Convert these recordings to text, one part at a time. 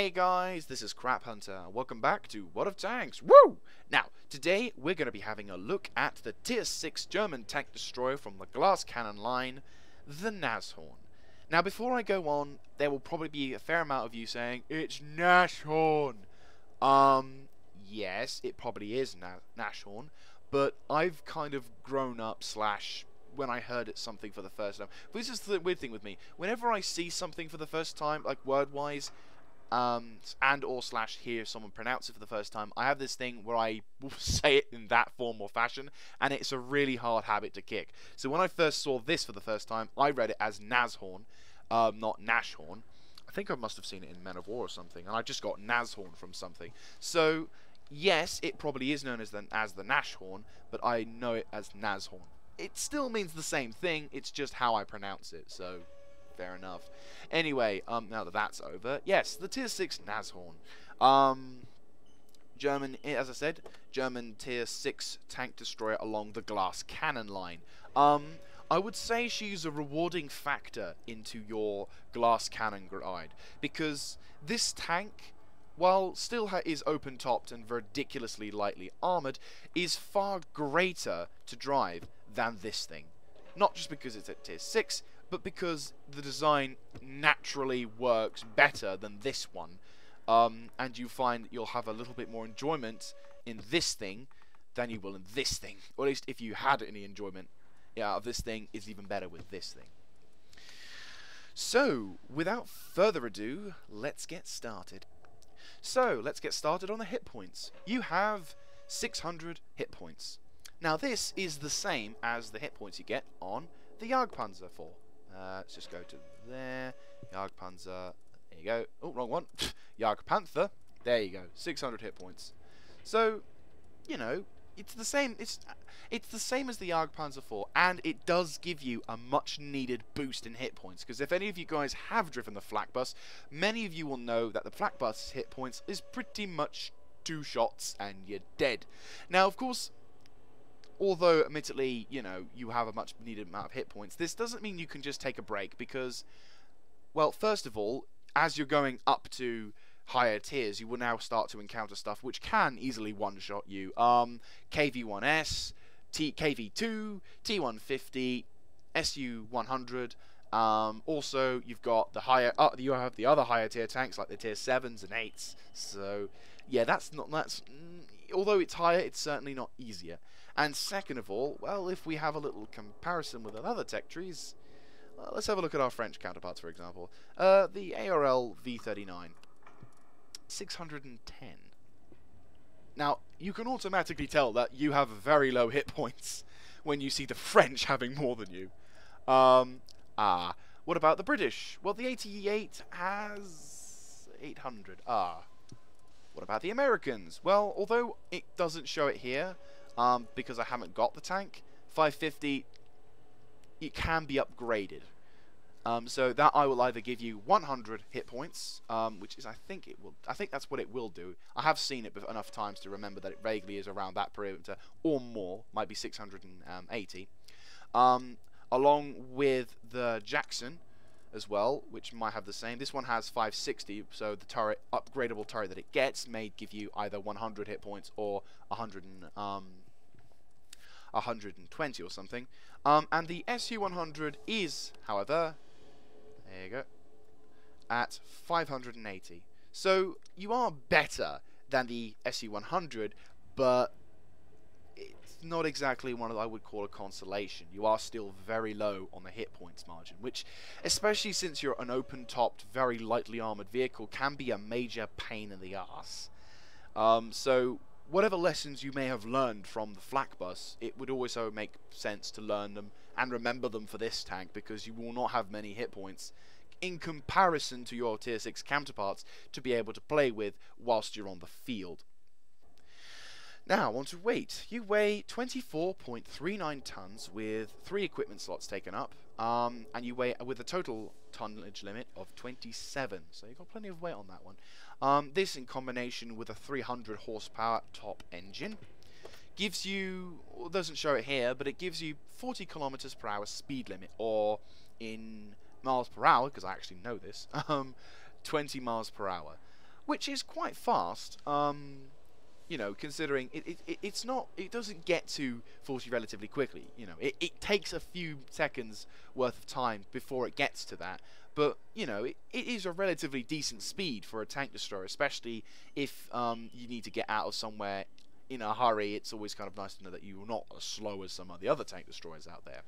Hey guys, this is Crap Hunter. Welcome back to What of Tanks. Woo! Now, today we're going to be having a look at the Tier 6 German tank destroyer from the glass cannon line, the Nashorn. Now, before I go on, there will probably be a fair amount of you saying, it's Nashorn. Yes, it probably is Nashorn, but I've kind of grown up when I heard it something for the first time. But this is the weird thing with me. Whenever I see something for the first time, like word-wise, and or slash hear someone pronounce it for the first time, I have this thing where I will say it in that form or fashion, and it's a really hard habit to kick. So when I first saw this for the first time, I read it as Nashorn, not Nashorn. I think I must have seen it in Men of War or something, and I just got Nashorn from something. So yes, it probably is known as the Nashorn, but I know it as Nashorn. It still means the same thing, it's just how I pronounce it, so fair enough. Anyway, now that that's over, yes, the Tier 6 Nashorn. German, as I said, German Tier 6 tank destroyer along the glass cannon line. I would say she's a rewarding factor into your glass cannon grind, because this tank, while still is open-topped and ridiculously lightly armoured, is far greater to drive than this thing. Not just because it's at Tier 6, but because the design naturally works better than this one. And you find that you'll have a little bit more enjoyment in this thing than you will in this thing. Or at least if you had any enjoyment out of this thing, it's even better with this thing. So, without further ado, let's get started. So, let's get started on the hit points. You have 600 hit points. Now, this is the same as the hit points you get on the Jagdpanzer 4. Let's just go to there. Jagdpanzer. There you go. Oh, wrong one. Jagdpanther. There you go. 600 hit points. So, you know, it's the same. It's the same as the Jagdpanzer 4, and it does give you a much-needed boost in hit points. Because if any of you guys have driven the flak bus, many of you will know that the flak bus hit points is pretty much 2 shots and you're dead. Now, of course, although, admittedly, you know, you have a much needed amount of hit points, this doesn't mean you can just take a break because, well, first of all, as you're going up to higher tiers, you will now start to encounter stuff which can easily one-shot you. KV-1S, KV-2, T-150, SU-100. Also, you've got the higher, you have the other higher tier tanks like the tier 7s and 8s. So, yeah, although it's higher, it's certainly not easier. And second of all, well, if we have a little comparison with other tech trees, let's have a look at our French counterparts, for example. The ARL V39, 610. Now, you can automatically tell that you have very low hit points when you see the French having more than you. What about the British? Well, the AT-8 has 800. What about the Americans? Well, although it doesn't show it here, because I haven't got the tank, 550, it can be upgraded. So that I will either give you 100 hit points, which is I think that's what it will do. I have seen it enough times to remember that it vaguely is around that perimeter or more, might be 680. Along with the Jackson as well, which might have the same. This one has 560, so the upgradable turret that it gets may give you either 100 hit points or 120 or something. And the SU-100 is, however, there you go, at 580. So you are better than the SU-100, but it's not exactly one that I would call a consolation. You are still very low on the hit points margin, which, especially since you're an open-topped, very lightly armoured vehicle, can be a major pain in the ass. So whatever lessons you may have learned from the flak bus, it would also make sense to learn them and remember them for this tank, because you will not have many hit points in comparison to your tier 6 counterparts to be able to play with whilst you're on the field. Now, on to weight. You weigh 24.39 tons with 3 equipment slots taken up, and you weigh with a total tonnage limit of 27, so you've got plenty of weight on that one. This, in combination with a 300 horsepower top engine, gives you, well, it doesn't show it here, but it gives you 40 kilometers per hour speed limit, or in miles per hour, because I actually know this, 20 miles per hour. which is quite fast. You know, considering it's not, it doesn't get to 40 relatively quickly. You know, it takes a few seconds worth of time before it gets to that. But, you know, it is a relatively decent speed for a tank destroyer, especially if you need to get out of somewhere in a hurry. It's always kind of nice to know that you're not as slow as some of the other tank destroyers out there.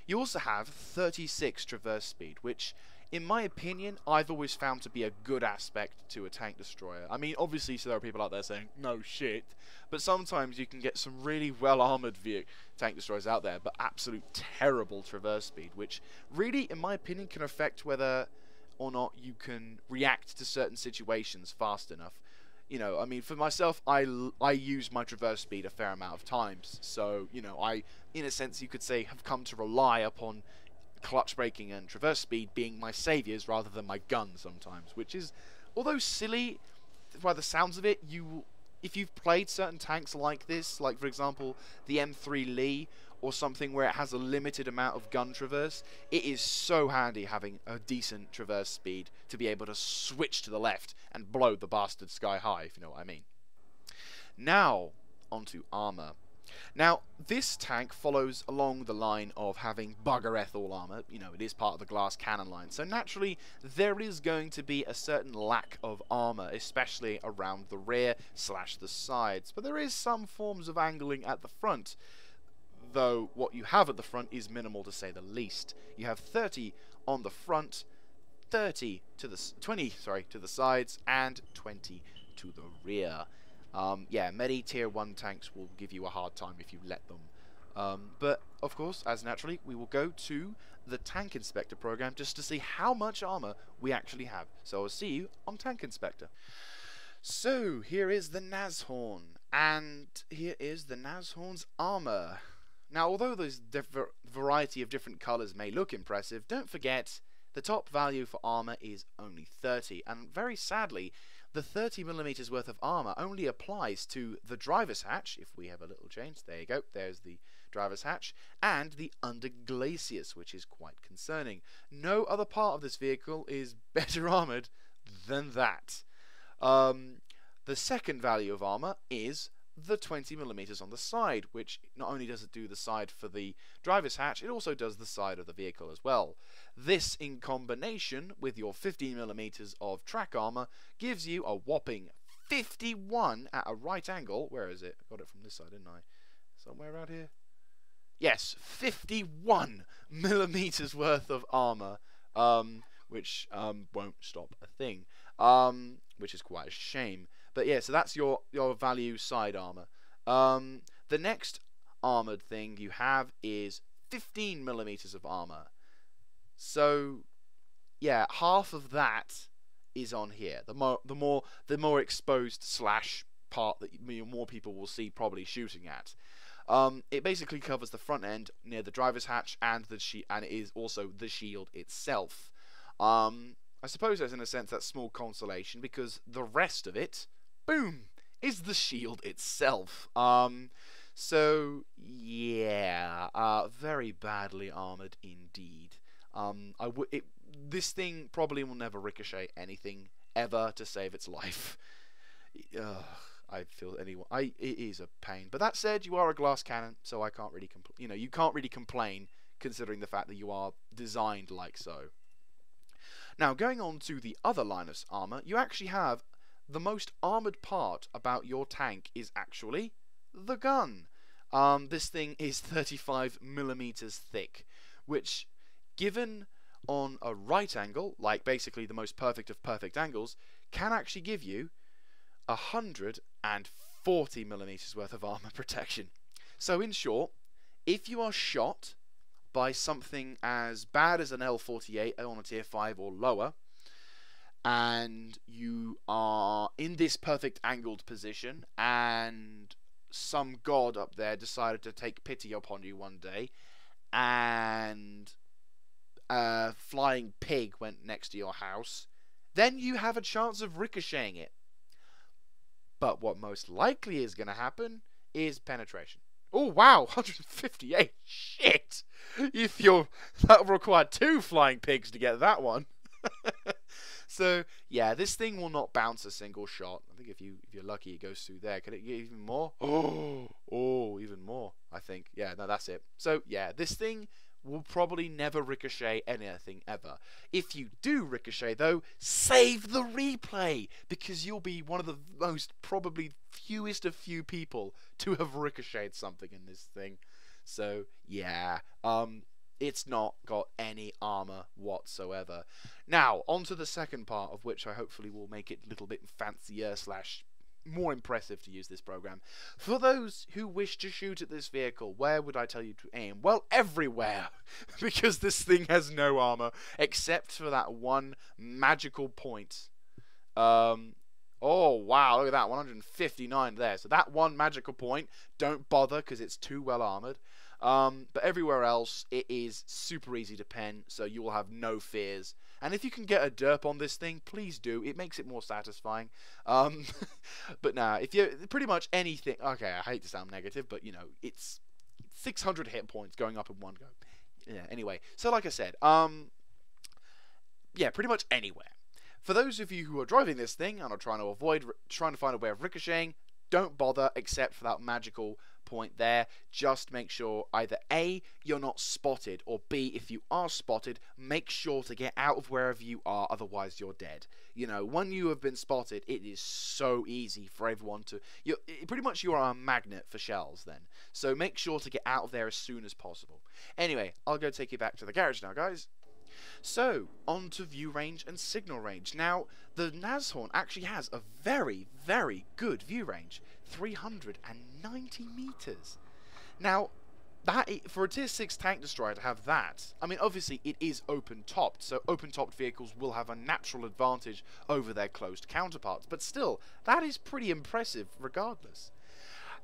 You also have 36 traverse speed, which, in my opinion, I've always found to be a good aspect to a tank destroyer. I mean, obviously, so there are people out there saying, no shit, but sometimes you can get some really well-armoured tank destroyers out there, but absolute terrible traverse speed, which really, in my opinion, can affect whether or not you can react to certain situations fast enough. You know, I mean, for myself, I use my traverse speed a fair amount of times, so, you know, I, in a sense, you could say, have come to rely upon clutch braking and traverse speed being my saviors rather than my gun sometimes, which is, although silly by the sounds of it, if you've played certain tanks like this, like for example the M3 Lee or something where it has a limited amount of gun traverse, it is so handy having a decent traverse speed to be able to switch to the left and blow the bastard sky high, if you know what I mean. Now onto armor. Now, this tank follows along the line of having buggereth all armor. You know, it is part of the glass cannon line. So naturally, there is going to be a certain lack of armor, especially around the rear / the sides. But there is some forms of angling at the front, though what you have at the front is minimal to say the least. You have 30 on the front, 20 to the sides, and 20 to the rear. Yeah, many tier 1 tanks will give you a hard time if you let them. But, of course, as naturally, we will go to the Tank Inspector program just to see how much armor we actually have. So I'll see you on Tank Inspector. So, here is the Nashorn, and here is the Nashorn's armor. Now, although those variety of different colors may look impressive, don't forget the top value for armor is only 30, and very sadly, the 30mm worth of armor only applies to the driver's hatch. If we have a little change, there you go, there's the driver's hatch, and the underglacius, which is quite concerning. No other part of this vehicle is better armored than that. The second value of armor is the 20mm on the side, which not only does it do the side for the driver's hatch, it also does the side of the vehicle as well. This, in combination with your 15mm of track armor, gives you a whopping 51 at a right angle. Where is it? I got it from this side, didn't I? Somewhere around here? Yes, 51mm worth of armor, which won't stop a thing, which is quite a shame. But yeah, so that's your value side armor. The next armored thing you have is 15mm of armor. So yeah, half of that is on here. The more exposed / part that more people will see probably shooting at. It basically covers the front end near the driver's hatch and and it is also the shield itself. I suppose there's in a sense that small consolation because the rest of it, boom, is the shield itself. So yeah, very badly armored indeed. This thing probably will never ricochet anything ever to save its life. I feel it is a pain. But that said, you are a glass cannon, so I can't really you can't really complain considering the fact that you are designed like so. Now, going on to the other line of armor, you actually have the most armored part about your tank is actually the gun. This thing is 35mm thick, which, given on a right angle, like basically the most perfect of perfect angles, can actually give you 140mm worth of armor protection. So in short, if you are shot by something as bad as an L48 on a tier 5 or lower, and you are in this perfect angled position, and some god up there decided to take pity upon you one day, and a flying pig went next to your house, then you have a chance of ricocheting it. But what most likely is going to happen is penetration. Oh wow, 158, shit! That'll require 2 flying pigs to get that one. So yeah, this thing will not bounce a single shot. I think if you're lucky, it goes through there. Could it get even more? Oh, even more. I think. Yeah, no, that's it. So yeah, this thing will probably never ricochet anything ever. If you do ricochet though, save the replay, because you'll be one of the most probably fewest of few people to have ricocheted something in this thing. So yeah, it's not got any armor whatsoever. Now, on to the second part, of which I hopefully will make it a little bit fancier slash more impressive to use this program. For those who wish to shoot at this vehicle, where would I tell you to aim? Well, everywhere, because this thing has no armor, except for that one magical point. Oh, wow, look at that, 159 there. So that one magical point, don't bother, because it's too well armored. But everywhere else, it is super easy to pen, so you will have no fears. And if you can get a derp on this thing, please do. It makes it more satisfying. But nah, if you pretty much anything. Okay, I hate to sound negative, but you know, it's 600 hit points going up in one go. Yeah. Anyway, so like I said, yeah, pretty much anywhere. For those of you who are driving this thing and are trying to find a way of ricocheting, don't bother except for that magical point there. Just make sure either A, you're not spotted, or B, if you are spotted, make sure to get out of wherever you are, otherwise you're dead. You know, when you have been spotted, it is so easy for everyone to... pretty much you are a magnet for shells then. So make sure to get out of there as soon as possible. Anyway, I'll go take you back to the garage now, guys. So, on to view range and signal range. Now, the Nashorn actually has a very, very good view range. 390 meters. Now, for a tier 6 tank destroyer to have that, I mean, obviously it is open-topped, so open-topped vehicles will have a natural advantage over their closed counterparts, but still, that is pretty impressive regardless.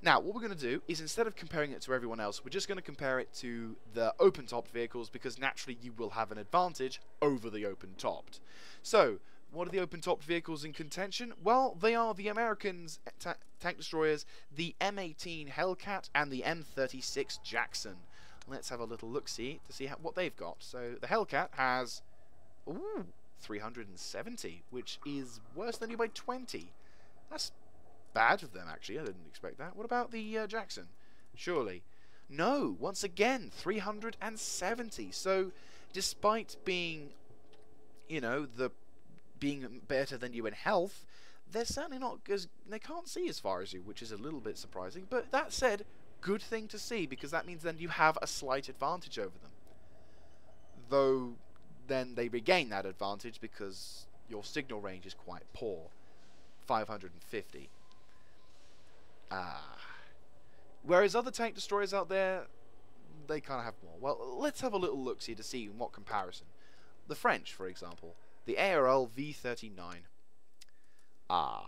Now, what we're going to do is, instead of comparing it to everyone else, we're just going to compare it to the open-topped vehicles, because naturally you will have an advantage over the open-topped. So, what are the open-topped vehicles in contention? Well, they are the Americans' tank destroyers, the M18 Hellcat, and the M36 Jackson. Let's have a little look-see to see what they've got. So, the Hellcat has 370, which is worse than you by 20. That's bad of them, actually. I didn't expect that. What about the Jackson? Surely. No, once again, 370. So, despite being, you know, being better than you in health, they're certainly not as... They can't see as far as you, which is a little bit surprising. But that said, good thing to see, because that means then you have a slight advantage over them. Though, then they regain that advantage because your signal range is quite poor. 550. Whereas other tank destroyers out there, they kind of have more. Well, let's have a little look-see to see in what comparison. The French, for example. The ARL V39. A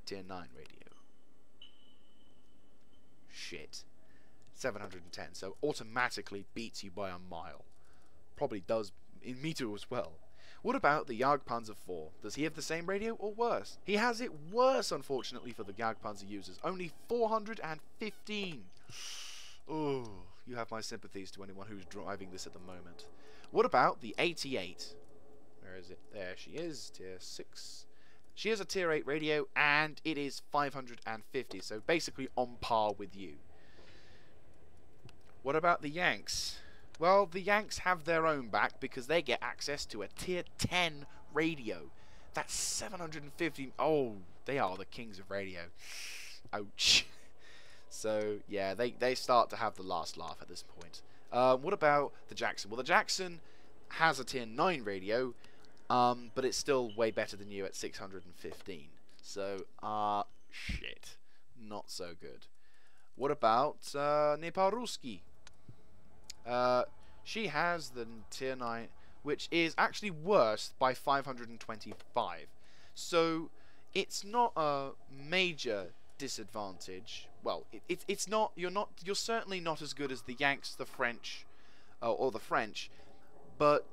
tier 9 radio. Shit. 710, so automatically beats you by a mile. Probably does in meter as well. What about the Jagdpanzer 4? Does he have the same radio or worse? He has it worse, unfortunately, for the Jagdpanzer users. Only 415. Oh, you have my sympathies to anyone who's driving this at the moment. What about the 88? Where is it? There she is, tier 6. She has a tier 8 radio, and it is 550, so basically on par with you. What about the Yanks? Well, the Yanks have their own back because they get access to a tier 10 radio. That's 750. Oh, they are the kings of radio. Ouch. So, yeah, they start to have the last laugh at this point. What about the Jackson? Well, the Jackson has a tier 9 radio, but it's still way better than you at 615. So, shit. Not so good. What about Neparuski? She has the tier 9, which is actually worse by 525. So it's not a major disadvantage. Well, it's not. You're certainly not as good as the Yanks, the French, or the French, but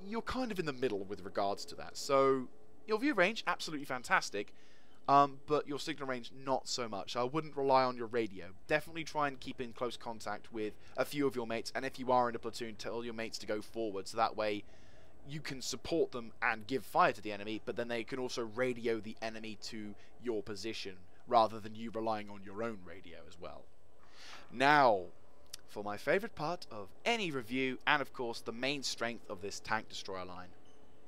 you're kind of in the middle with regards to that. So your view range absolutely fantastic. But your signal range, not so much. I wouldn't rely on your radio. Definitely try and keep in close contact with a few of your mates, and if you are in a platoon, tell your mates to go forward, so that way you can support them and give fire to the enemy, but then they can also radio the enemy to your position, rather than you relying on your own radio as well. Now, for my favourite part of any review, and of course the main strength of this tank destroyer line,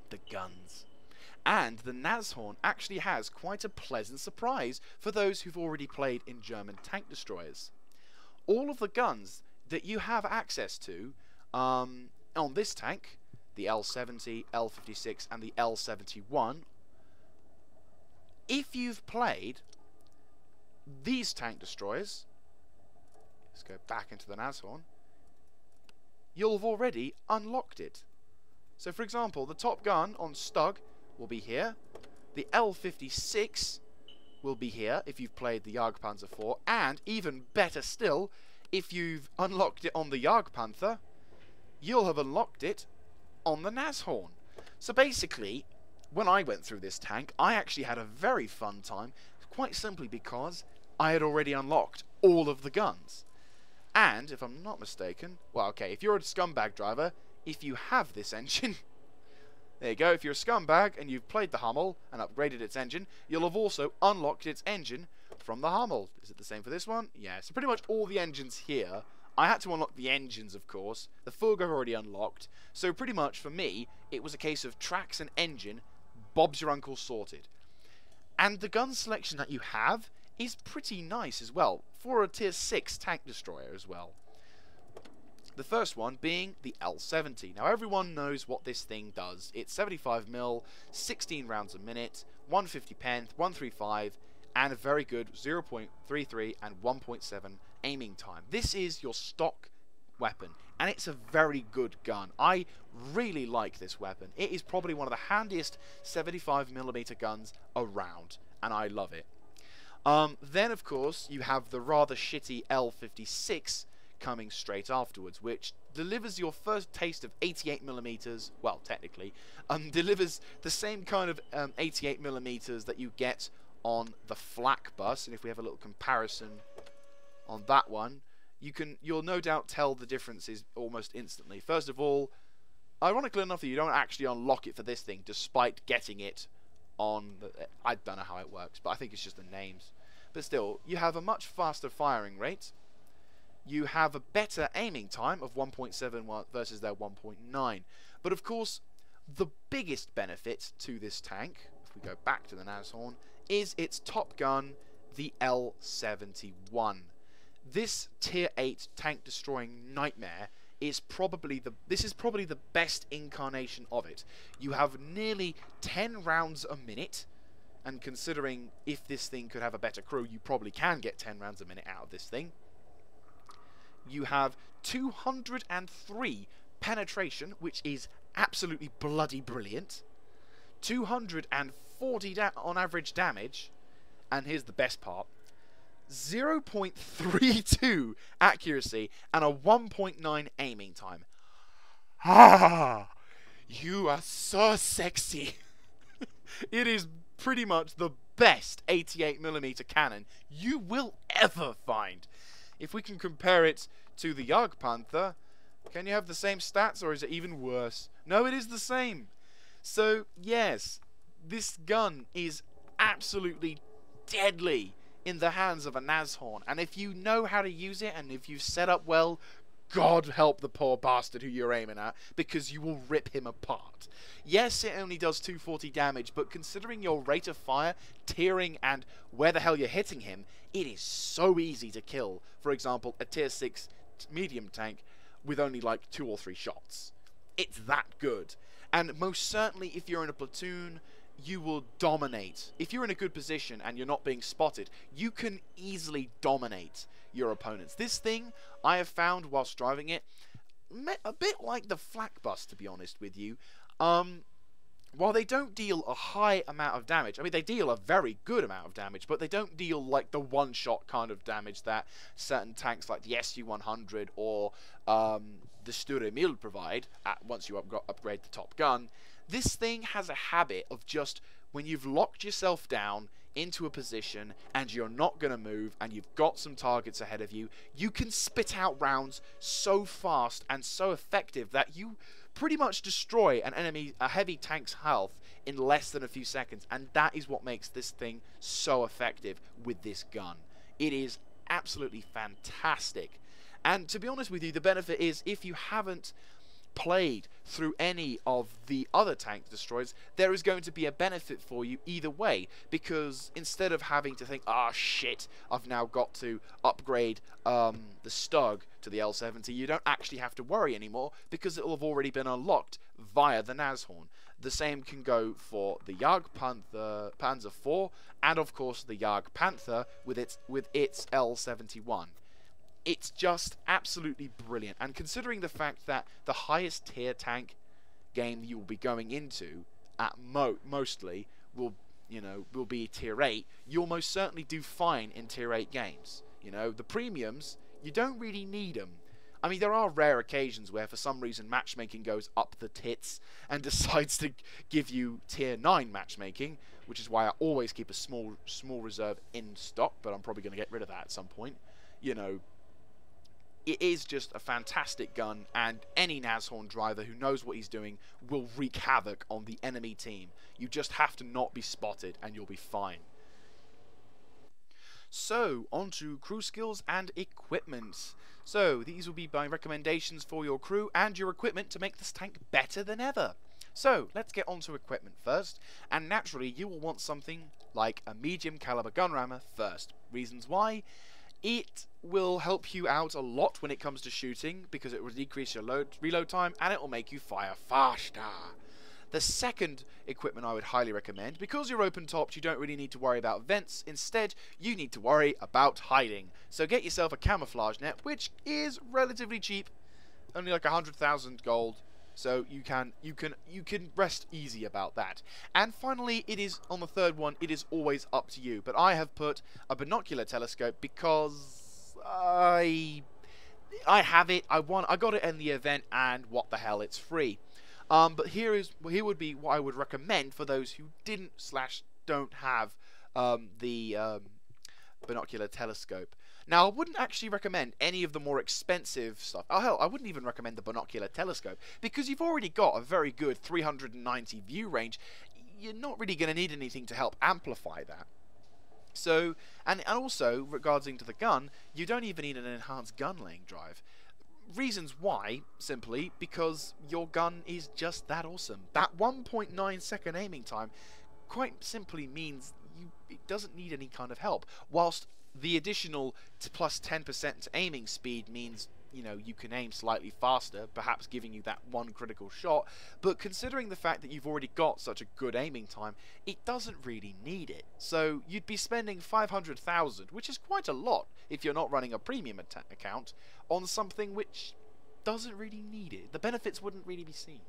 the guns. And the Nashorn actually has quite a pleasant surprise for those who've already played in German tank destroyers. All of the guns that you have access to on this tank, the L70, L56 and the L71, if you've played these tank destroyers, let's go back into the Nashorn, you'll have already unlocked it. So for example, the top gun on Stug will be here, the L56 will be here if you've played the Jagdpanzer 4, and even better still, if you've unlocked it on the Jagdpanzer, you'll have unlocked it on the Nashorn. So basically, when I went through this tank, I actually had a very fun time, quite simply because I had already unlocked all of the guns. And, if I'm not mistaken, well, okay, if you're a scumbag driver, if you have this engine, there you go, if you're a scumbag and you've played the Hummel and upgraded its engine, you'll have also unlocked its engine from the Hummel. Is it the same for this one? Yeah, so pretty much all the engines here. I had to unlock the engines, of course. The Fug I've already unlocked. So pretty much, for me, it was a case of tracks and engine, Bob's your uncle sorted. And the gun selection that you have is pretty nice as well, for a tier 6 tank destroyer as well. The first one being the L70. Now everyone knows what this thing does. It's 75mm, 16 rounds a minute, 150 pen, 135, and a very good 0.33 and 1.7 aiming time. This is your stock weapon, and it's a very good gun. I really like this weapon. It is probably one of the handiest 75mm guns around, and I love it. Then, of course, you have the rather shitty L56 coming straight afterwards, which delivers your first taste of 88mm, well, technically, delivers the same kind of 88mm that you get on the flak bus. And if we have a little comparison on that one, you'll no doubt tell the differences almost instantly. First of all, ironically enough, you don't actually unlock it for this thing, despite getting it on the, I don't know how it works, but I think it's just the names. But still, you have a much faster firing rate. You have a better aiming time of 1.7 versus their 1.9. But of course, the biggest benefit to this tank, if we go back to the Nashorn, is its top gun, the L71. This tier 8 tank destroying nightmare is probably the best incarnation of it. You have nearly 10 rounds a minute, and considering if this thing could have a better crew, you probably can get 10 rounds a minute out of this thing. You have 203 penetration, which is absolutely bloody brilliant. 240 on average damage, and here's the best part: 0.32 accuracy and a 1.9 aiming time. Ah, you are so sexy. It is pretty much the best 88mm cannon you will ever find. If we can compare it to the Jagdpanzer, can you have the same stats, or is it even worse? No, it is the same. So, yes, this gun is absolutely deadly in the hands of a Nashorn, and if you know how to use it, and if you set up well, God help the poor bastard who you're aiming at, because you will rip him apart. Yes, it only does 240 damage, but considering your rate of fire, tearing, and where the hell you're hitting him, it is so easy to kill, for example, a tier 6 medium tank with only like 2 or 3 shots. It's that good. And most certainly, if you're in a platoon, you will dominate. If you're in a good position and you're not being spotted, you can easily dominate your opponents. This thing, I have found whilst driving it, a bit like the flak bus, to be honest with you. While they don't deal a high amount of damage, I mean, they deal a very good amount of damage, but they don't deal like the one-shot kind of damage that certain tanks like the SU-100 or the Sture Mil provide once you upgrade the top gun. This thing has a habit of just, when you've locked yourself down into a position and you're not going to move and you've got some targets ahead of you, you can spit out rounds so fast and so effective that you pretty much destroy a heavy tank's health in less than a few seconds, and that is what makes this thing so effective with this gun. It is absolutely fantastic. And to be honest with you, the benefit is, if you haven't played through any of the other tank destroyers, there is going to be a benefit for you either way, because instead of having to think, ah, shit, I've now got to upgrade the Stug to the L70, you don't actually have to worry anymore, because it will have already been unlocked via the Nashorn. The same can go for the Jagdpanzer 4, and of course the Jagdpanzer with its L71. It's just absolutely brilliant, and considering the fact that the highest tier tank game you will be going into at mostly will be tier 8, you'll most certainly do fine in tier 8 games. You know, the premiums, you don't really need them. I mean, there are rare occasions where for some reason matchmaking goes up the tits and decides to give you tier 9 matchmaking, which is why I always keep a small reserve in stock, but I'm probably going to get rid of that at some point. You know, it is just a fantastic gun, and any Nashorn driver who knows what he's doing will wreak havoc on the enemy team. You just have to not be spotted and you'll be fine. So, on to crew skills and equipment. So, these will be my recommendations for your crew and your equipment to make this tank better than ever. So, let's get on to equipment first, and naturally you will want something like a medium caliber gun rammer first. Reasons why? It will help you out a lot when it comes to shooting, because it will decrease your reload time and it will make you fire faster. The second equipment I would highly recommend, because you're open topped, you don't really need to worry about vents. Instead, you need to worry about hiding. So get yourself a camouflage net, which is relatively cheap, only like 100,000 gold. So you can rest easy about that. And finally, it is on the third one, it is always up to you. But I have put a binocular telescope because I have it. I got it in the event, and what the hell, it's free. But here would be what I would recommend for those who don't have the binocular telescope. Now, I wouldn't actually recommend any of the more expensive stuff. Oh, hell, I wouldn't even recommend the binocular telescope, because you've already got a very good 390 view range. You're not really going to need anything to help amplify that. So, and also, regarding to the gun, you don't even need an enhanced gun laying drive. Reasons why, simply because your gun is just that awesome. That 1.9 second aiming time quite simply means it doesn't need any kind of help, whilst the additional plus 10% aiming speed means, you know, you can aim slightly faster, perhaps giving you that one critical shot. But considering the fact that you've already got such a good aiming time, it doesn't really need it. So you'd be spending 500,000, which is quite a lot if you're not running a premium account, on something which doesn't really need it. The benefits wouldn't really be seen.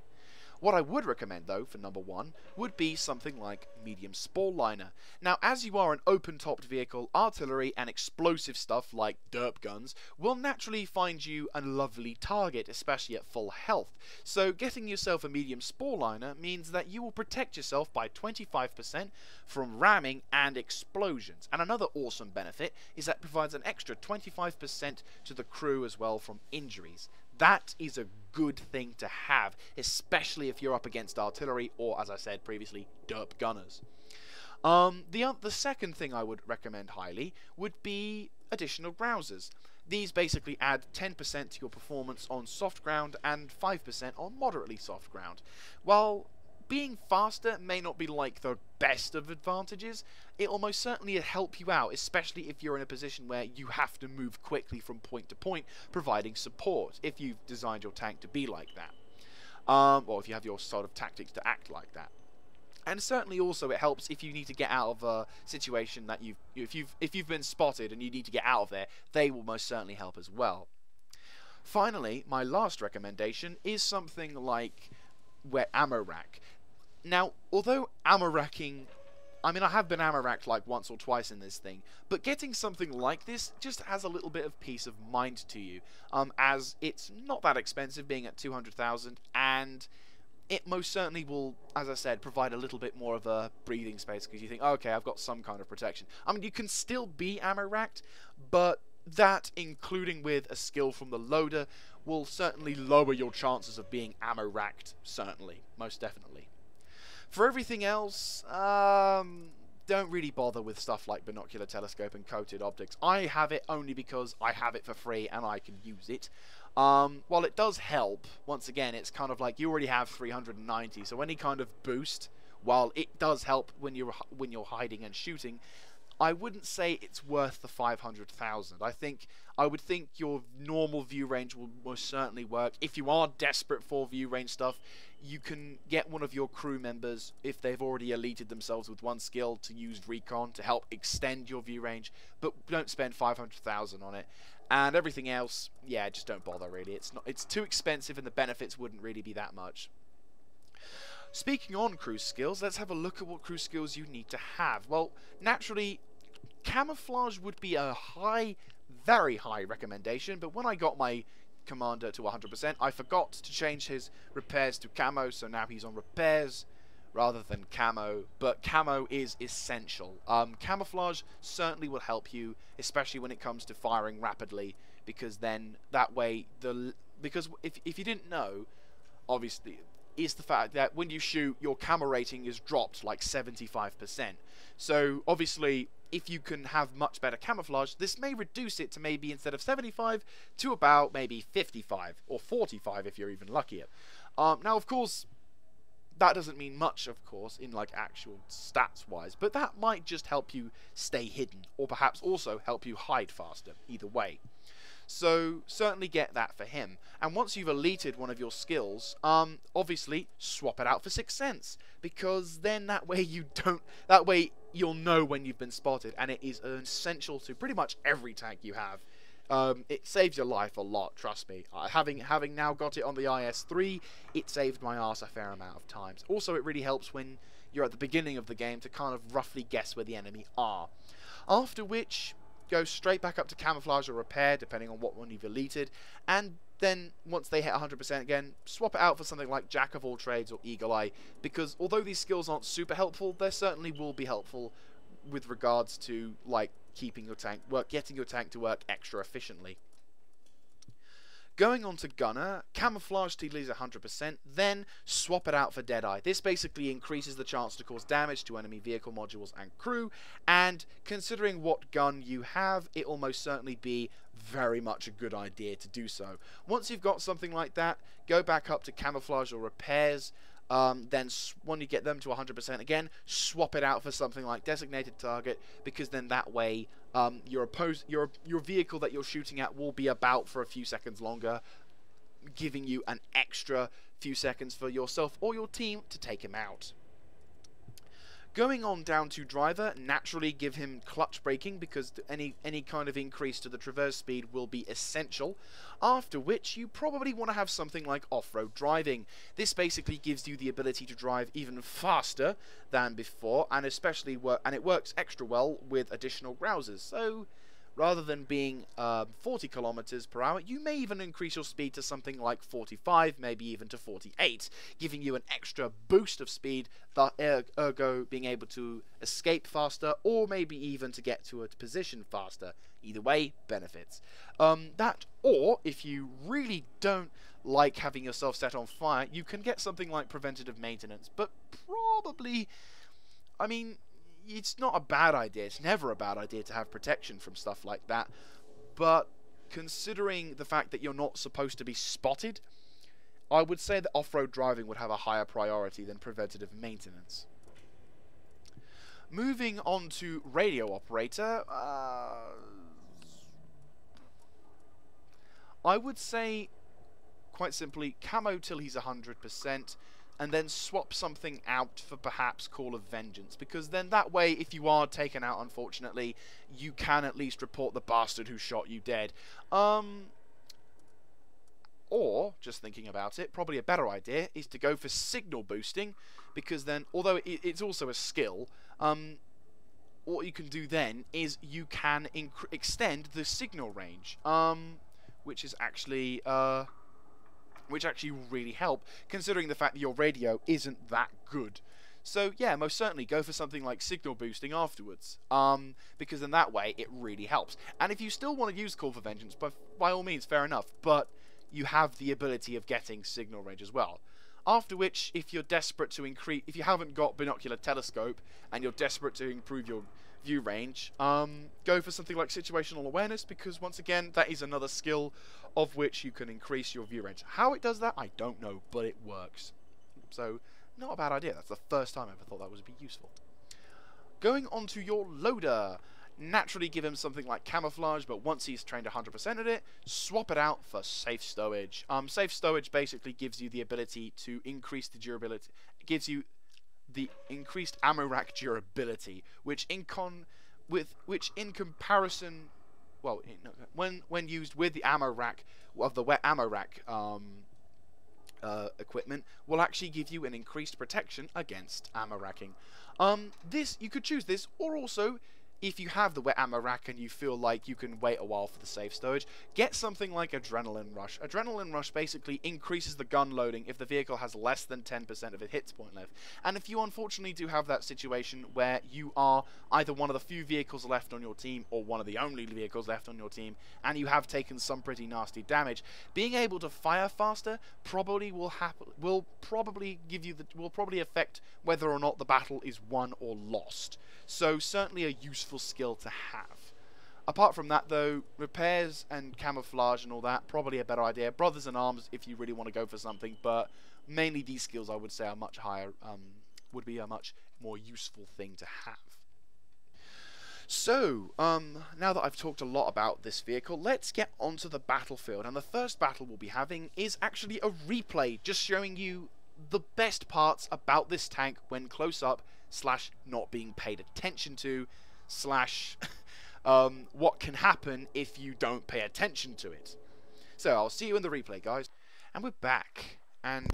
What I would recommend, though, for number one, would be something like medium spall liner. Now, as you are an open-topped vehicle, artillery and explosive stuff like derp guns will naturally find you a lovely target, especially at full health. So getting yourself a medium spall liner means that you will protect yourself by 25% from ramming and explosions. And another awesome benefit is that it provides an extra 25% to the crew as well from injuries. That is a good thing to have, especially if you're up against artillery or, as I said previously, derp gunners. The second thing I would recommend highly would be additional browsers. These basically add 10% to your performance on soft ground and 5% on moderately soft ground. While being faster may not be like the best of advantages, it will most certainly help you out, especially if you're in a position where you have to move quickly from point to point, providing support, if you've designed your tank to be like that. Or if you have your sort of tactics to act like that. And certainly also it helps if you need to get out of a situation that if you've been spotted and you need to get out of there, they will most certainly help as well. Finally, my last recommendation is something like ammo rack. Now, although ammo racking, I mean, I have been ammo racked like once or twice in this thing, but getting something like this just has a little bit of peace of mind to you, as it's not that expensive, being at 200,000, and it most certainly will, as I said, provide a little bit more of a breathing space, because you think, okay, I've got some kind of protection. I mean, you can still be ammo racked, but that, including with a skill from the loader, will certainly lower your chances of being ammo racked, certainly, most definitely. For everything else, don't really bother with stuff like binocular telescope and coated optics. I have it only because I have it for free and I can use it. While it does help, once again, it's kind of like you already have 390, so any kind of boost, while it does help when you're hiding and shooting, I wouldn't say it's worth the 500,000. I would think your normal view range will most certainly work. If you are desperate for view range stuff, you can get one of your crew members, if they've already elited themselves with one skill, to use recon to help extend your view range, but don't spend 500,000 on it. And everything else, yeah, just don't bother really. It's too expensive and the benefits wouldn't really be that much. Speaking on crew skills, let's have a look at what crew skills you need to have. Well, naturally, camouflage would be a very high recommendation, but when I got my commander to 100%, I forgot to change his repairs to camo, so now he's on repairs rather than camo, but camo is essential. Camouflage certainly will help you, especially when it comes to firing rapidly, because then that way, because if you didn't know, obviously, is the fact that when you shoot, your camo rating is dropped like 75%. So obviously, if you can have much better camouflage, this may reduce it to maybe instead of 75 to about maybe 55 or 45 if you're even luckier. Now, of course, that doesn't mean much, of course, in like actual stats-wise, but that might just help you stay hidden, or perhaps also help you hide faster, either way. So certainly get that for him. And once you've elited one of your skills, obviously swap it out for Sixth Sense, because then that way you'll know when you've been spotted, and it is essential to pretty much every tank you have. It saves your life a lot, trust me. Having now got it on the IS-3, it saved my arse a fair amount of times. Also, it really helps when you're at the beginning of the game to kind of roughly guess where the enemy are. After which, go straight back up to camouflage or repair, depending on what one you've deleted, and then once they hit 100% again, swap it out for something like Jack of all trades or Eagle Eye, because although these skills aren't super helpful, they certainly will be helpful with regards to like keeping your tank getting your tank to work extra efficiently. Going on to Gunner, camouflage till he's 100%, then swap it out for Deadeye. This basically increases the chance to cause damage to enemy vehicle modules and crew, and considering what gun you have, it will most certainly be very much a good idea to do so. Once you've got something like that, go back up to camouflage or repairs. Then when you get them to 100% again, swap it out for something like designated target, because then that way your vehicle that you're shooting at will be about for a few seconds longer, giving you an extra few seconds for yourself or your team to take him out. Going on down to driver, naturally give him clutch braking, because any kind of increase to the traverse speed will be essential. After which, you probably want to have something like off-road driving. This basically gives you the ability to drive even faster than before, and it works extra well with additional browsers. So rather than being 40 kilometers per hour, you may even increase your speed to something like 45, maybe even to 48, giving you an extra boost of speed, ergo being able to escape faster, or maybe even to get to a position faster. Either way, benefits. That, or if you really don't like having yourself set on fire, you can get something like preventative maintenance, but probably, I mean, it's not a bad idea. It's never a bad idea to have protection from stuff like that. But considering the fact that you're not supposed to be spotted, I would say that off-road driving would have a higher priority than preventative maintenance. Moving on to radio operator, I would say, quite simply, camo till he's 100%. And then swap something out for perhaps Call of Vengeance, because then that way, if you are taken out, unfortunately, you can at least report the bastard who shot you dead. Or, just thinking about it, probably a better idea is to go for signal boosting, because then, although it's also a skill, what you can do then is you can extend the signal range, which is actually really help, considering the fact that your radio isn't that good. So yeah, most certainly go for something like signal boosting afterwards, because in that way it really helps. And if you still want to use Call for Vengeance, by all means, fair enough, but you have the ability of getting signal range as well. After which, if you're desperate to increase, if you haven't got binocular telescope and you're desperate to improve your view range, go for something like situational awareness, because once again, that is another skill of which you can increase your view range. How it does that, I don't know, but it works. So, not a bad idea. That's the first time I ever thought that would be useful. Going on to your loader. Naturally give him something like camouflage, but once he's trained 100% at it, swap it out for safe stowage. Safe stowage basically gives you the ability to increase the durability. It gives you the increased ammo rack durability, which in comparison, well, when used with the ammo rack of the wet ammo rack equipment, will actually give you an increased protection against ammo racking. You could choose this, or also, if you have the wet ammo rack and you feel like you can wait a while for the safe stowage, get something like Adrenaline Rush. Adrenaline Rush basically increases the gun loading if the vehicle has less than 10% of its hit point left. And if you unfortunately do have that situation where you are either one of the few vehicles left on your team or one of the only vehicles left on your team, and you have taken some pretty nasty damage, being able to fire faster probably will probably affect whether or not the battle is won or lost. So certainly a useful skill to have. Apart from that though, repairs and camouflage and all that, probably a better idea. Brothers in Arms if you really want to go for something, but mainly these skills I would say are much higher, would be a much more useful thing to have. So, now that I've talked a lot about this vehicle, let's get onto the battlefield. And the first battle we'll be having is actually a replay, just showing you the best parts about this tank when close up, / not being paid attention to, / what can happen if you don't pay attention to it. So I'll see you in the replay, guys. And we're back, and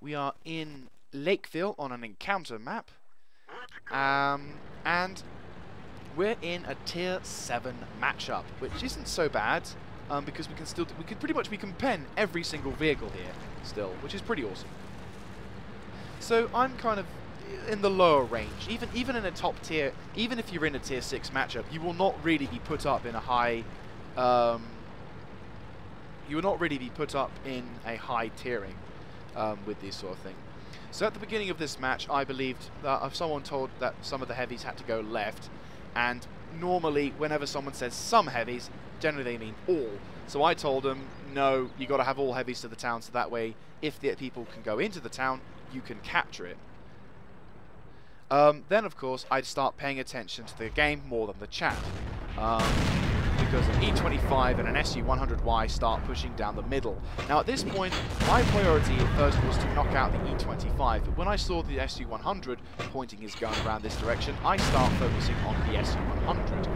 we are in Lakeville on an encounter map, and we're in a tier 7 matchup, which isn't so bad, because we can pen every single vehicle here still, which is pretty awesome. So I'm kind of in the lower range, even in a top tier, even if you're in a tier 6 matchup, you will not really be put up in a high, tiering with this sort of thing. So at the beginning of this match, I believed that if someone told that some of the heavies had to go left, and normally whenever someone says some heavies, generally they mean all. So I told them, no, you got to have all heavies to the town, so that way if the people can go into the town, you can capture it. Then, of course, I'd start paying attention to the game more than the chat, because an E25 and an SU-100Y start pushing down the middle. Now, at this point, my priority at first was to knock out the E25, but when I saw the SU-100 pointing his gun around this direction, I start focusing on the SU-100.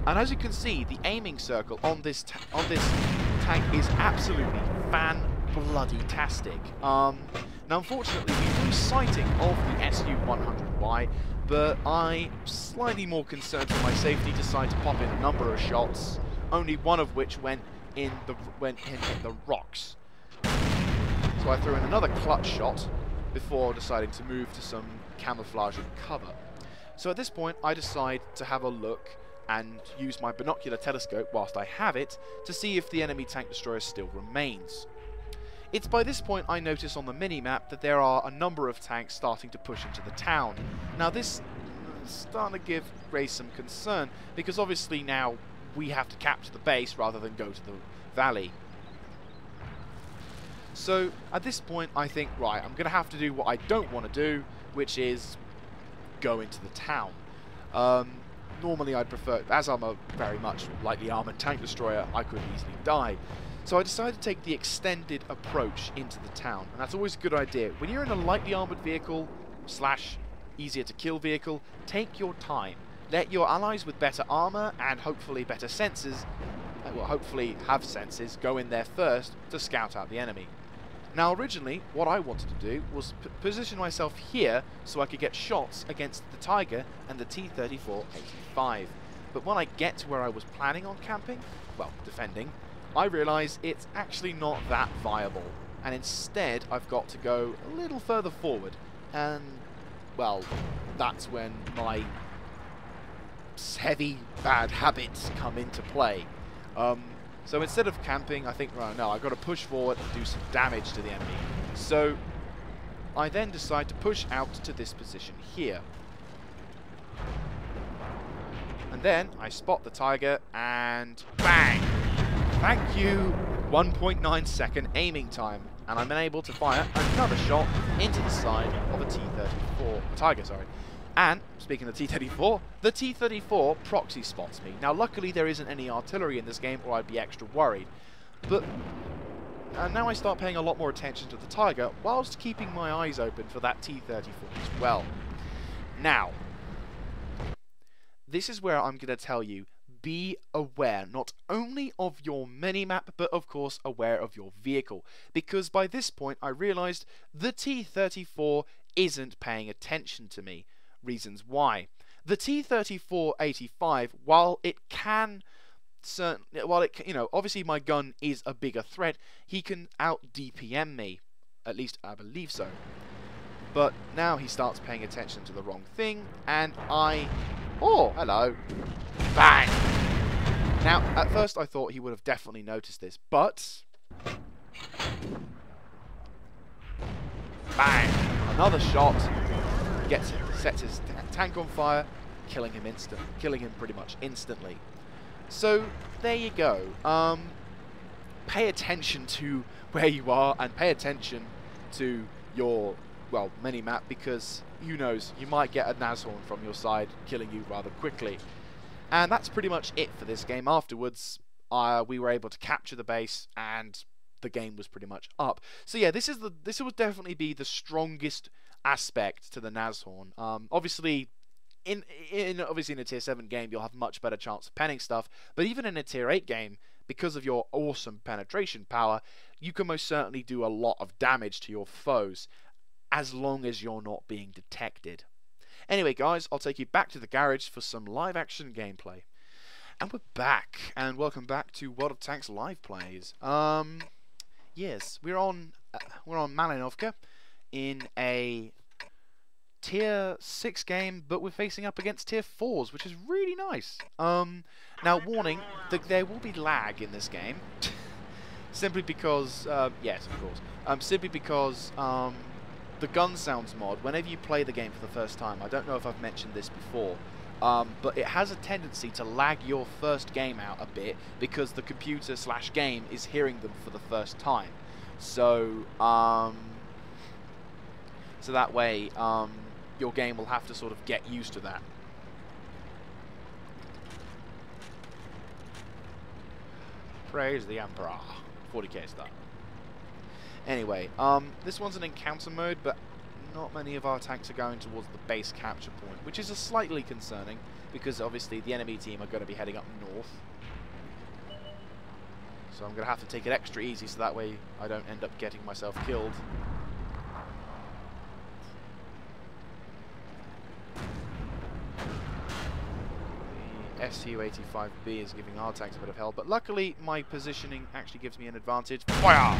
And as you can see, the aiming circle on this tank is absolutely fan-bloody-tastic. Now, unfortunately, we lose sighting of the SU-100Y, but I, slightly more concerned for my safety, decided to pop in a number of shots, only one of which went in the rocks. So I threw in another clutch shot before deciding to move to some camouflage and cover. So at this point, I decide to have a look and use my binocular telescope whilst I have it to see if the enemy tank destroyer still remains. It's by this point I notice on the mini-map that there are a number of tanks starting to push into the town. Now this is starting to give Grace some concern, because obviously now we have to capture the base rather than go to the valley. So at this point I think, right, I'm going to have to do what I don't want to do, which is go into the town. Normally I'd prefer, as I'm a very much lightly armoured tank destroyer, I could easily die. So I decided to take the extended approach into the town, and that's always a good idea. When you're in a lightly armoured vehicle, / easier to kill vehicle, take your time. Let your allies with better armour and hopefully better sensors, hopefully have sensors, go in there first to scout out the enemy. Now originally, what I wanted to do was position myself here so I could get shots against the Tiger and the T-34-85. But when I get to where I was planning on camping, well, defending, I realise it's actually not that viable, and instead I've got to go a little further forward, and well, that's when my heavy bad habits come into play. So instead of camping, I think, right, no, I've got to push forward and do some damage to the enemy. So I then decide to push out to this position here. And then I spot the tiger and bang! Thank you! 1.9 second aiming time. And I'm able to fire another shot into the side of a T-34, tiger, sorry. And, speaking of T-34, the T-34 proxy spots me. Now, luckily there isn't any artillery in this game, or I'd be extra worried. But now I start paying a lot more attention to the tiger, whilst keeping my eyes open for that T-34 as well. Now, this is where I'm going to tell you, be aware not only of your minimap, but of course aware of your vehicle. Because by this point I realised the T-34 isn't paying attention to me. Reasons why. The T-34-85, while it can obviously my gun is a bigger threat, he can out DPM me. At least I believe so. But now he starts paying attention to the wrong thing, and oh, hello. Bang! Now, at first I thought he would have definitely noticed this, but bang! Another shot. Sets his tank on fire, killing him pretty much instantly. So there you go. Pay attention to where you are and pay attention to your mini-map, because who knows, you might get a Nashorn from your side killing you rather quickly. And that's pretty much it for this game. Afterwards, we were able to capture the base and the game was pretty much up. So yeah, this would definitely be the strongest aspect to the Nashorn. Obviously, in a tier 7 game, you'll have much better chance of penning stuff, but even in a tier 8 game, because of your awesome penetration power, you can most certainly do a lot of damage to your foes, as long as you're not being detected. Anyway guys, I'll take you back to the garage for some live action gameplay. And we're back, and welcome back to World of Tanks live plays. Yes, we're on Malinovka in a tier 6 game, but we're facing up against tier 4s, which is really nice. Now warning, there will be lag in this game. Simply because, yes of course, simply because the gun sounds mod, whenever you play the game for the first time, I don't know if I've mentioned this before, but it has a tendency to lag your first game out a bit because the computer / game is hearing them for the first time. So, so that way, your game will have to sort of get used to that. Praise the Emperor. 40k star. Anyway, this one's an encounter mode, but not many of our tanks are going towards the base capture point, which is slightly concerning, because obviously the enemy team are going to be heading up north. So I'm going to have to take it extra easy, so that way I don't end up getting myself killed. The SU-85B is giving our tanks a bit of hell, but luckily my positioning actually gives me an advantage. Fire!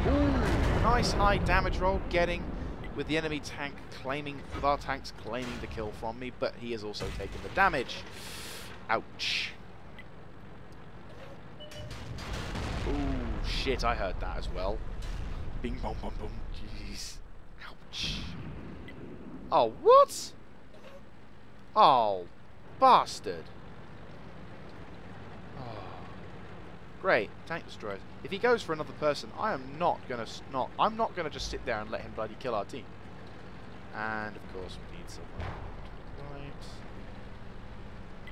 Ooh, nice high damage roll, getting with the enemy tank with our tanks claiming the kill from me, but he has also taken the damage. Ouch. Ooh, shit, I heard that as well. Bing, bong, bong, boom. Jeez. Ouch. Oh, what? Oh, bastard. Great, tank destroyed. If he goes for another person, I'm not gonna just sit there and let him bloody kill our team. And of course we need someone to right.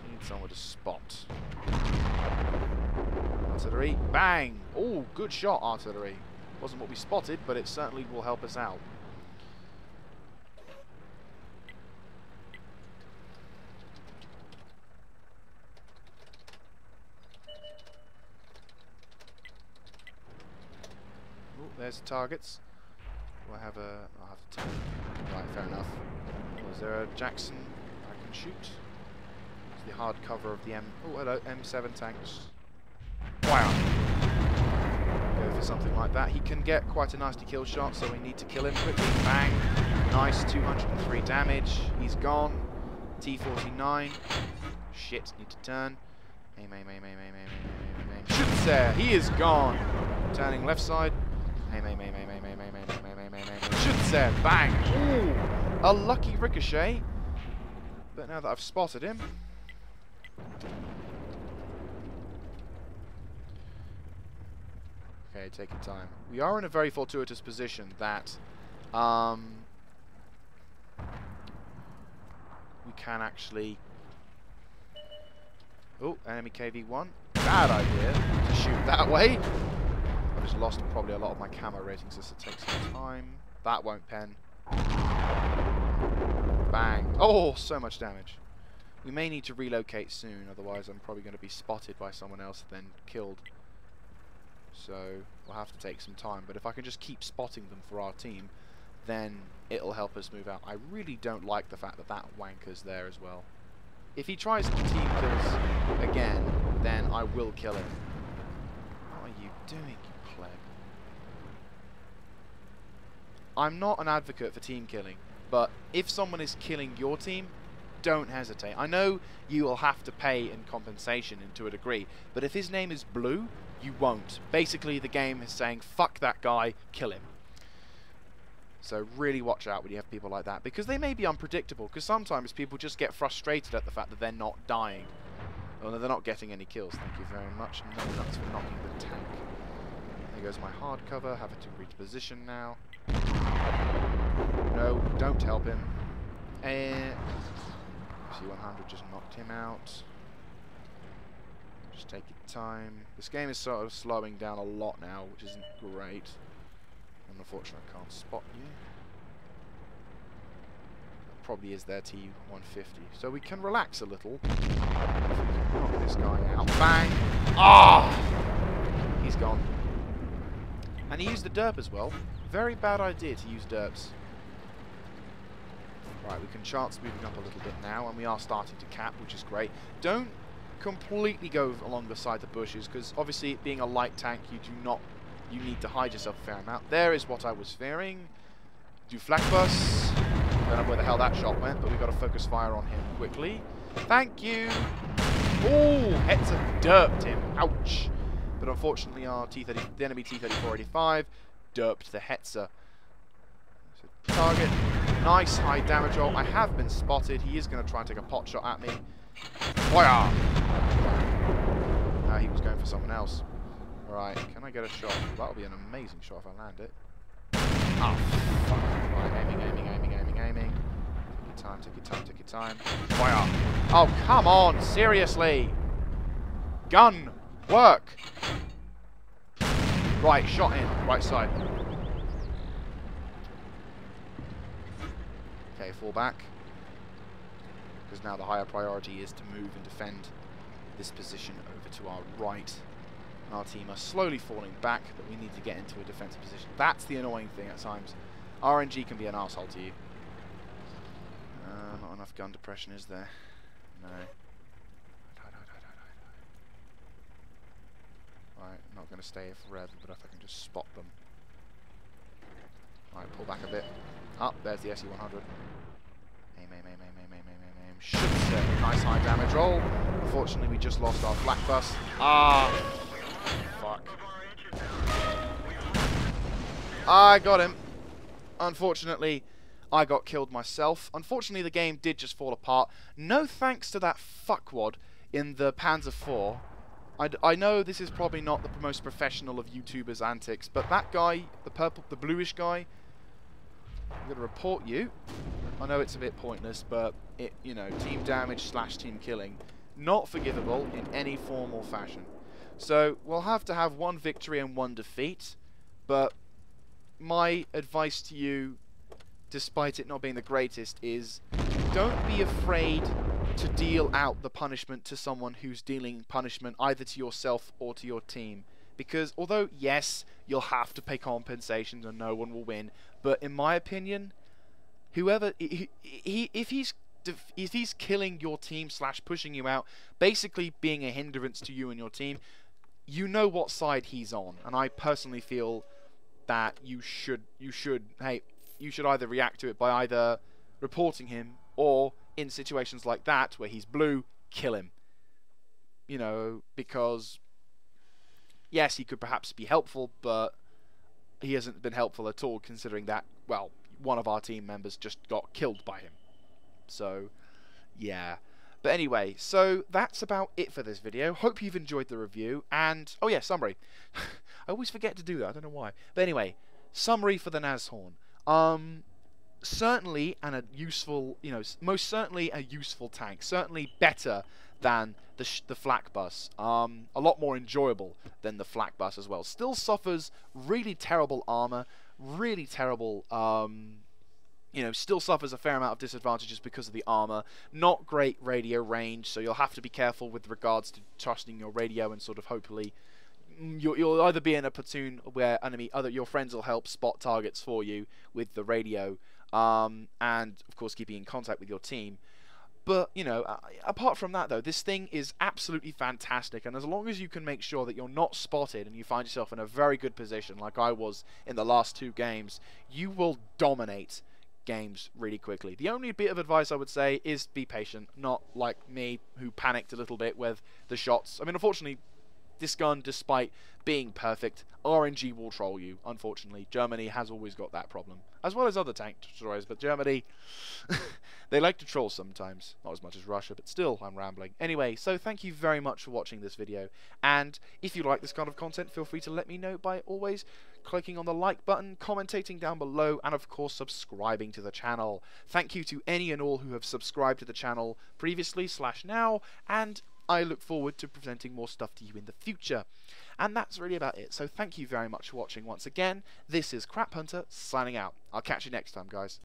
We need someone to spot. Artillery, bang! Oh, good shot, artillery. Wasn't what we spotted, but it certainly will help us out. There's the targets. Do I have a... I'll have to turn. Right, fair enough. Was there a Jackson I can shoot? It's the hard cover of the M... Oh, hello, M7 tanks. Wow! Go for for something like that. He can get quite a nasty kill shot, so we need to kill him quickly. Bang. Nice, 203 damage. He's gone. T49. Shit, need to turn. Aim, aim, aim, aim, aim, aim, aim, aim, aim. Shoots there. He is gone. Turning left side. Aim, aim, aim, aim, aim, aim, aim, aim, aim, aim, aim, aim. Shoots there. Bang. Ooh. A lucky ricochet. But now that I've spotted him. Okay, take your time. We are in a very fortuitous position that we can actually... Oh, enemy KV-1. Bad idea to shoot that way. I've just lost probably a lot of my camo ratings, so it takes some time. That won't pen. Bang. Oh, so much damage. We may need to relocate soon, otherwise I'm probably going to be spotted by someone else and then killed. So we'll have to take some time. But if I can just keep spotting them for our team, then it'll help us move out. I really don't like the fact that that wanker's there as well. If he tries to team kills again, then I will kill him. What are you doing, you pleb? I'm not an advocate for team killing, but if someone is killing your team, don't hesitate. I know you will have to pay in compensation and to a degree, but if his name is Blue, you won't. Basically, the game is saying, fuck that guy, kill him. So really watch out when you have people like that, because they may be unpredictable, because sometimes people just get frustrated at the fact that they're not dying. Or they're not getting any kills. Thank you very much. No nuts for knocking the tank. There goes my hard cover. Have to reposition now. No, don't help him. C100 just knocked him out. Just take your time. This game is sort of slowing down a lot now, which isn't great. Unfortunately, I can't spot you. That probably is their T150. So we can relax a little. Knock this guy out. Bang! Ah! Oh! He's gone. And he used the derp as well. Very bad idea to use derps. Right, we can chance moving up a little bit now, and we are starting to cap, which is great. Don't completely go along the side of the bushes, because obviously, being a light tank, you need to hide yourself a fair amount. There is what I was fearing. Do flak bus. Don't know where the hell that shot went, but we've got to focus fire on him quickly. Thank you. Oh, Hetzer derped him. Ouch. But unfortunately, the enemy T-3485 derped the Hetzer. So target. Nice high damage roll. I have been spotted. He is going to try and take a pot shot at me. Fire! He was going for someone else. Right, can I get a shot? That'll be an amazing shot if I land it. Oh, fuck. Right, aiming. Take your time. Fire! Oh, come on! Seriously! Gun! Work! Right, shot in. Right side. Okay, fall back. Because now the higher priority is to move and defend this position over to our right. Our team are slowly falling back, but we need to get into a defensive position. That's the annoying thing at times. RNG can be an arsehole to you. Not enough gun depression, is there? No. Right, not going to stay here forever, but if I can just spot them. Right, pull back a bit. Up, there's the SE-100. Aim. Shoots it. Nice high damage roll. Unfortunately, we just lost our flak bus. Fuck. I got him. Unfortunately, I got killed myself. Unfortunately, the game did just fall apart. No thanks to that fuckwad in the Panzer IV. I know this is probably not the most professional of YouTubers' antics, but that guy, the bluish guy, I'm going to report you. I know it's a bit pointless, but team damage / team killing, not forgivable in any form or fashion. So we'll have to have one victory and one defeat, but my advice to you, despite it not being the greatest, is don't be afraid to deal out the punishment to someone who's dealing punishment either to yourself or to your team. Because although, yes, you'll have to pay compensations and no one will win, but in my opinion, whoever, if he's killing your team / pushing you out, basically being a hindrance to you and your team, you know what side he's on, and I personally feel that you should either react to it by either reporting him, or in situations like that where he's blue, kill him. You know, because yes, he could perhaps be helpful, but he hasn't been helpful at all, considering that, well, one of our team members just got killed by him. So, yeah. But anyway, so that's about it for this video. Hope you've enjoyed the review, and, oh yeah, summary. I always forget to do that, I don't know why. But anyway, summary for the Nashorn. Certainly, and a useful, you know, most certainly a useful tank. Certainly better than the flak bus. A lot more enjoyable than the flak bus as well. Still suffers really terrible armor, really terrible, you know, still suffers a fair amount of disadvantages because of the armor. Not great radio range, so you'll have to be careful with regards to trusting your radio, and sort of hopefully you'll either be in a platoon where your friends will help spot targets for you with the radio, and of course keeping in contact with your team. But, you know, apart from that, though, this thing is absolutely fantastic, and as long as you can make sure that you're not spotted and you find yourself in a very good position, like I was in the last 2 games, you will dominate games really quickly. The only bit of advice I would say is be patient, not like me, who panicked a little bit with the shots. I mean, unfortunately, this gun, despite being perfect, RNG will troll you, unfortunately. Germany has always got that problem, as well as other tank destroyers, but Germany, they like to troll sometimes. Not as much as Russia, but still, I'm rambling. Anyway, so thank you very much for watching this video, and if you like this kind of content, feel free to let me know by always clicking on the like button, commentating down below, and of course subscribing to the channel. Thank you to any and all who have subscribed to the channel previously / now, and I look forward to presenting more stuff to you in the future. And that's really about it. So thank you very much for watching once again. This is Crap Hunter signing out. I'll catch you next time, guys.